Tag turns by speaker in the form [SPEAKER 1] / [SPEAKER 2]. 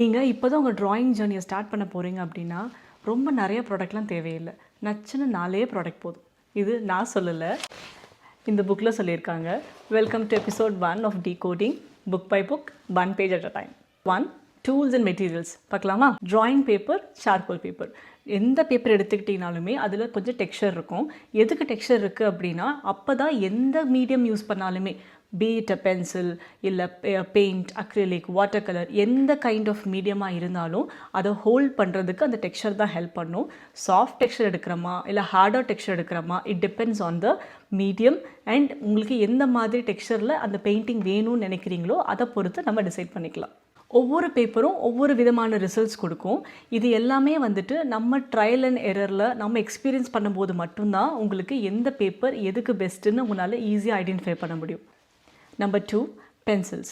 [SPEAKER 1] நீங்கள் இப்போ தான் உங்கள் ட்ராயிங் ஜேர்னியை ஸ்டார்ட் பண்ண போகிறீங்க அப்படின்னா ரொம்ப நிறைய ப்ராடக்ட்லாம் தேவையில்லை. நச்சுன்னு 4 ப்ராடக்ட் போதும். இது நான் சொல்லலை, இந்த புக்கில் சொல்லியிருக்காங்க. Welcome to episode 1 of decoding book by book, 1 page at a time. 1 tools and materials பார்க்கலாமா? Drawing paper, charcoal paper. எந்த பேப்பர் எடுத்துக்கிட்டிங்கனாலுமே அதில் கொஞ்சம் டெக்ஸ்சர் இருக்கும். எதுக்கு டெக்ஸ்சர் இருக்குது அப்படின்னா, அப்போ தான் எந்த மீடியம் யூஸ் பண்ணாலுமே, பீட் பென்சில் இல்லை பெயிண்ட், அக்ரிலிக், வாட்டர் கலர், எந்த கைண்ட் ஆஃப் மீடியமாக இருந்தாலும் அதை ஹோல்ட் பண்ணுறதுக்கு அந்த டெக்ஸ்சர் தான் ஹெல்ப் பண்ணும். சாஃப்ட் டெக்ஸ்சர் எடுக்கிறோமா இல்லை ஹார்டர் டெக்ஸ்சர் எடுக்கிறோமா, it depends on the medium and உங்களுக்கு எந்த மாதிரி டெக்ஸ்சரில் அந்த பெயிண்டிங் வேணும்னு நினைக்கிறீங்களோ அதை பொறுத்து நம்ம டிசைட் பண்ணிக்கலாம். ஒவ்வொரு பேப்பரும் ஒவ்வொரு விதமான ரிசல்ட்ஸ் கொடுக்கும். இது எல்லாமே வந்துட்டு நம்ம ட்ரையல் அண்ட் எரரில் நம்ம எக்ஸ்பீரியன்ஸ் பண்ணும்போது மட்டும்தான் உங்களுக்கு எந்த பேப்பர் எதுக்கு பெஸ்ட்டுன்னு உங்களால் ஈஸியாக ஐடென்டிஃபை பண்ண முடியும். Number 2, pencils.